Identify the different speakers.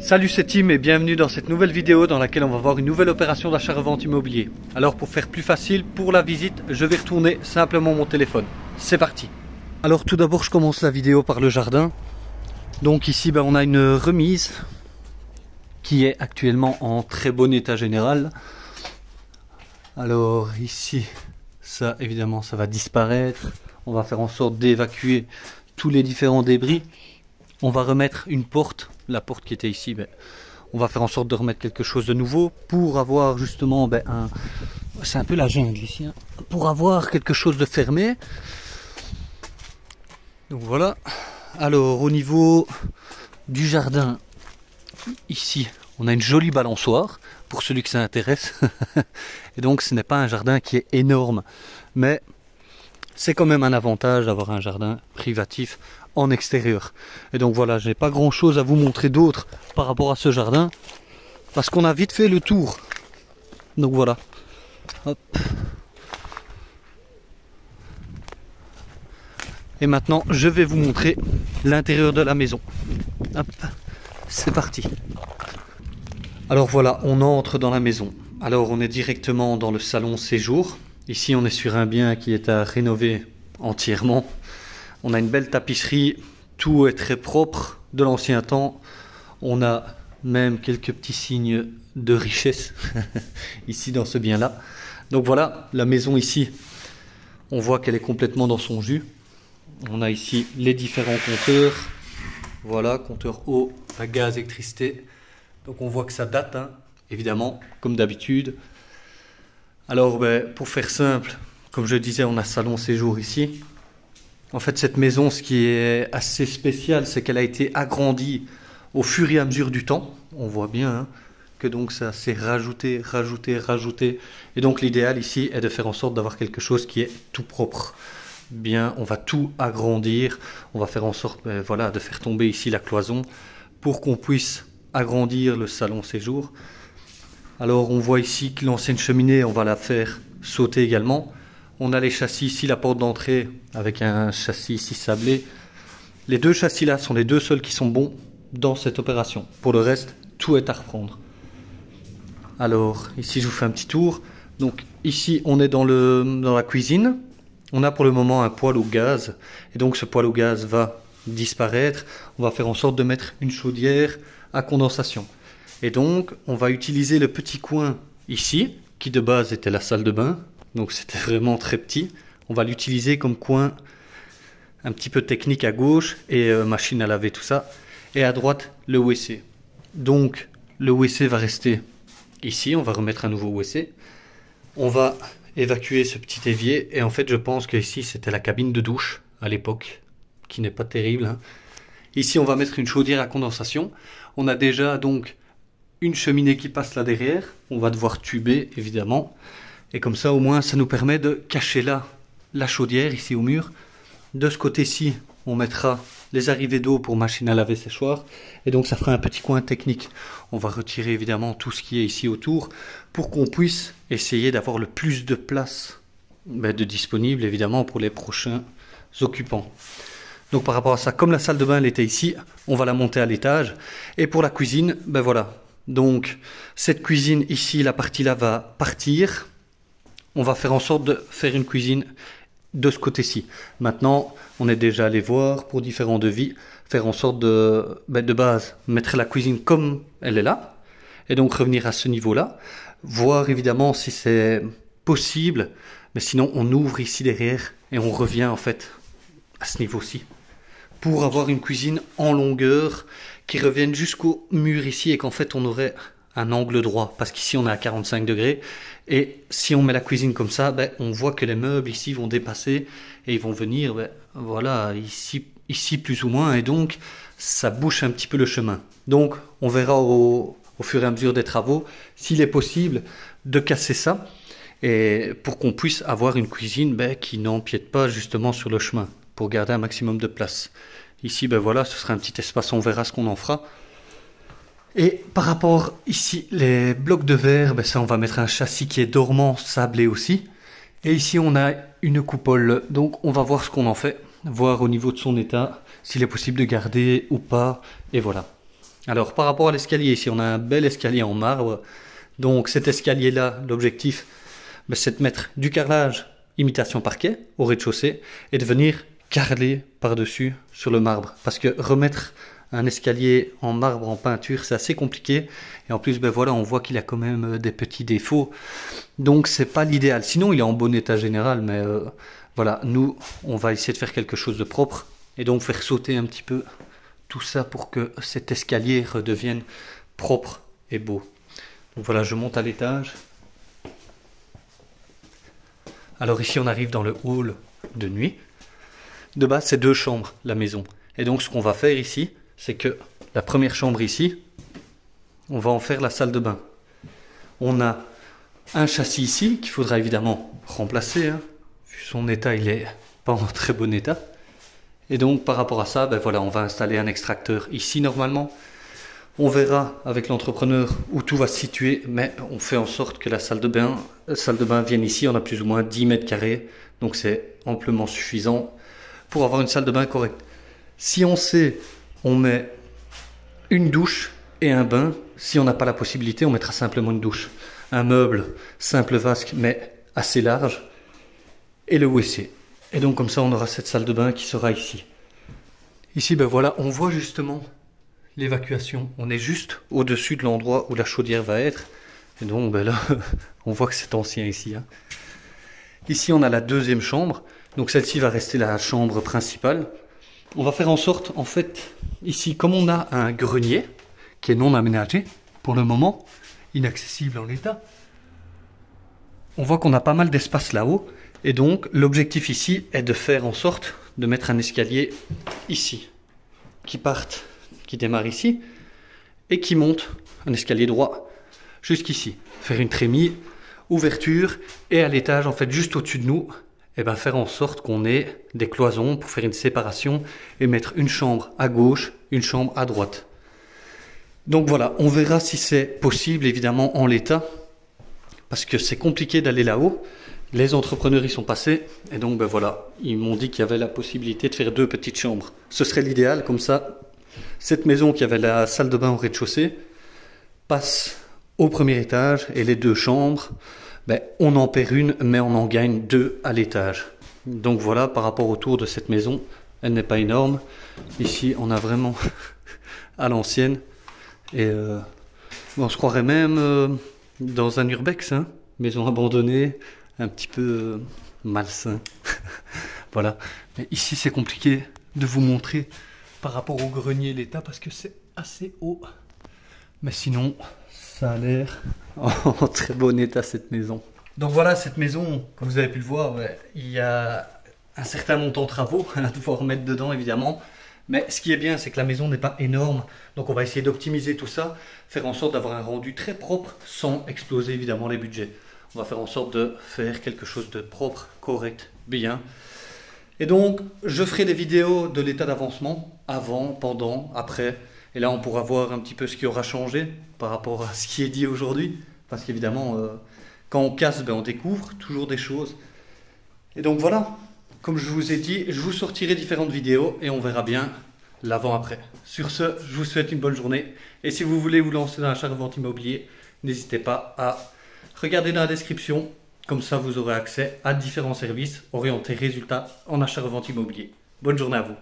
Speaker 1: Salut, c'est Tim et bienvenue dans cette nouvelle vidéo dans laquelle on va voir une nouvelle opération d'achat-revente immobilier. Alors pour faire plus facile pour la visite, je vais retourner simplement mon téléphone. C'est parti. Alors tout d'abord je commence la vidéo par le jardin. Donc ici on a une remise qui est actuellement en très bon état général. Alors ici, ça évidemment ça va disparaître. On va faire en sorte d'évacuer tous les différents débris. On va remettre une porte, la porte qui était ici, on va faire en sorte de remettre quelque chose de nouveau pour avoir justement c'est un peu la jungle ici, hein, pour avoir quelque chose de fermé. Donc voilà. Alors au niveau du jardin, ici on a une jolie balançoire pour celui que ça intéresse. Et donc ce n'est pas un jardin qui est énorme, mais c'est quand même un avantage d'avoir un jardin privatif en extérieur. Et donc voilà, j'ai pas grand chose à vous montrer d'autre par rapport à ce jardin parce qu'on a vite fait le tour. Donc voilà. Hop. Et maintenant je vais vous montrer l'intérieur de la maison. Hop. C'est parti. Alors voilà, on entre dans la maison. Alors on est directement dans le salon séjour. Ici on est sur un bien qui est à rénover entièrement. On a une belle tapisserie, tout est très propre de l'ancien temps. On a même quelques petits signes de richesse ici dans ce bien-là. Donc voilà, la maison ici, on voit qu'elle est complètement dans son jus. On a ici les différents compteurs. Voilà, compteur eau, gaz, électricité. Donc on voit que ça date, hein, évidemment, comme d'habitude. Alors pour faire simple, comme je disais, on a salon séjour ici. En fait, cette maison, ce qui est assez spécial, c'est qu'elle a été agrandie au fur et à mesure du temps. On voit bien hein, que donc ça s'est rajouté. Et donc l'idéal ici est de faire en sorte d'avoir quelque chose qui est tout propre. Bien, on va tout agrandir. On va faire en sorte voilà, de faire tomber ici la cloison pour qu'on puisse agrandir le salon séjour. Alors on voit ici que l'ancienne cheminée, on va la faire sauter également. On a les châssis ici, la porte d'entrée avec un châssis ici sablé. Les deux châssis là sont les deux seuls qui sont bons dans cette opération. Pour le reste, tout est à reprendre. Alors ici je vous fais un petit tour. Donc ici on est dans la cuisine. On a pour le moment un poêle au gaz. Et donc ce poêle au gaz va disparaître. On va faire en sorte de mettre une chaudière à condensation. Et donc on va utiliser le petit coin ici, qui de base était la salle de bain. Donc c'était vraiment très petit. On va l'utiliser comme coin un petit peu technique à gauche et machine à laver, tout ça. Et à droite, le WC. Donc le WC va rester ici. On va remettre un nouveau WC. On va évacuer ce petit évier. Et en fait, je pense que ici, c'était la cabine de douche à l'époque, qui n'est pas terrible, hein. Ici, on va mettre une chaudière à condensation. On a déjà donc une cheminée qui passe là derrière. On va devoir tuber, évidemment. Et comme ça, au moins, ça nous permet de cacher là la chaudière, ici au mur. De ce côté-ci, on mettra les arrivées d'eau pour machine à laver, séchoir. Et donc, ça fera un petit coin technique. On va retirer évidemment tout ce qui est ici autour pour qu'on puisse essayer d'avoir le plus de place de disponible, évidemment, pour les prochains occupants. Donc, par rapport à ça, comme la salle de bain, elle était ici, on va la monter à l'étage. Et pour la cuisine, voilà. Donc, cette cuisine ici, la partie là va partir. On va faire en sorte de faire une cuisine de ce côté-ci. Maintenant, on est déjà allé voir pour différents devis, faire en sorte de base, mettre la cuisine comme elle est là, et donc revenir à ce niveau-là, voir évidemment si c'est possible, mais sinon on ouvre ici derrière et on revient en fait à ce niveau-ci, pour avoir une cuisine en longueur qui revienne jusqu'au mur ici et qu'en fait on aurait un angle droit, parce qu'ici on est à 45 degrés, et si on met la cuisine comme ça, on voit que les meubles ici vont dépasser, et ils vont venir, voilà, ici plus ou moins, et donc ça bouche un petit peu le chemin. Donc on verra au fur et à mesure des travaux, s'il est possible de casser ça, et pour qu'on puisse avoir une cuisine qui n'empiète pas justement sur le chemin, pour garder un maximum de place. Ici, voilà, ce sera un petit espace, on verra ce qu'on en fera. Et par rapport ici, les blocs de verre, ça on va mettre un châssis qui est dormant, sablé aussi. Et ici on a une coupole, donc on va voir ce qu'on en fait, voir au niveau de son état, s'il est possible de garder ou pas, et voilà. Alors par rapport à l'escalier, ici on a un bel escalier en marbre. Donc cet escalier-là, l'objectif, ben, c'est de mettre du carrelage imitation parquet au rez-de-chaussée et de venir carreler par-dessus sur le marbre. Parce que remettre un escalier en marbre, en peinture, c'est assez compliqué. Et en plus, ben voilà, on voit qu'il a quand même des petits défauts. Donc c'est pas l'idéal. Sinon, il est en bon état général, mais voilà, nous, on va essayer de faire quelque chose de propre. Et donc faire sauter un petit peu tout ça pour que cet escalier redevienne propre et beau. Donc voilà, je monte à l'étage. Alors ici, on arrive dans le hall de nuit. De base, c'est 2 chambres, la maison. Et donc, ce qu'on va faire ici, c'est que la première chambre ici, on va en faire la salle de bain. On a un châssis ici, qu'il faudra évidemment remplacer. Hein. Vu son état, il est pas en très bon état. Et donc, par rapport à ça, ben voilà, on va installer un extracteur ici, normalement. On verra avec l'entrepreneur où tout va se situer, mais on fait en sorte que la salle de bain vienne ici. On a plus ou moins 10 mètres carrés, donc c'est amplement suffisant pour avoir une salle de bain correcte. Si on sait, on met une douche et un bain. Si on n'a pas la possibilité, on mettra simplement une douche. Un meuble simple vasque, mais assez large, et le WC. Et donc comme ça, on aura cette salle de bain qui sera ici. Ici, ben voilà, on voit justement l'évacuation. On est juste au-dessus de l'endroit où la chaudière va être. Et donc ben là, on voit que c'est ancien ici. Hein. Ici, on a la deuxième chambre. Donc celle-ci va rester la chambre principale. On va faire en sorte, en fait, ici, comme on a un grenier qui est non aménagé, pour le moment, inaccessible en l'état, on voit qu'on a pas mal d'espace là-haut. Et donc, l'objectif ici est de faire en sorte de mettre un escalier ici, qui démarre ici, et qui monte, un escalier droit, jusqu'ici. Faire une trémie, ouverture, et à l'étage, en fait, juste au-dessus de nous, et ben faire en sorte qu'on ait des cloisons pour faire une séparation et mettre une chambre à gauche, une chambre à droite. Donc voilà, on verra si c'est possible, évidemment, en l'état, parce que c'est compliqué d'aller là-haut. Les entrepreneurs y sont passés, et donc ben voilà, ils m'ont dit qu'il y avait la possibilité de faire 2 petites chambres. Ce serait l'idéal, comme ça, cette maison qui avait la salle de bain au rez-de-chaussée passe au premier étage, et les 2 chambres, ben, on en perd une, mais on en gagne 2 à l'étage. Donc voilà, par rapport au tour de cette maison, elle n'est pas énorme. Ici, on a vraiment à l'ancienne, et on se croirait même dans un urbex, hein, maison abandonnée, un petit peu malsain. Voilà. Mais ici, c'est compliqué de vous montrer par rapport au grenier l'état parce que c'est assez haut. Mais sinon, ça a l'air en très bon état cette maison. Donc voilà, cette maison, comme vous avez pu le voir, ouais, il y a un certain montant de travaux à devoir mettre dedans évidemment. Mais ce qui est bien, c'est que la maison n'est pas énorme. Donc on va essayer d'optimiser tout ça, faire en sorte d'avoir un rendu très propre sans exploser évidemment les budgets. On va faire en sorte de faire quelque chose de propre, correct, bien. Et donc, je ferai des vidéos de l'état d'avancement, avant, pendant, après. Et là, on pourra voir un petit peu ce qui aura changé par rapport à ce qui est dit aujourd'hui. Parce qu'évidemment, quand on casse, ben, on découvre toujours des choses. Et donc voilà, comme je vous ai dit, je vous sortirai différentes vidéos et on verra bien l'avant-après. Sur ce, je vous souhaite une bonne journée. Et si vous voulez vous lancer dans l'achat-revente immobilier, n'hésitez pas à regarder dans la description. Comme ça, vous aurez accès à différents services orientés résultats en achat-revente immobilier. Bonne journée à vous.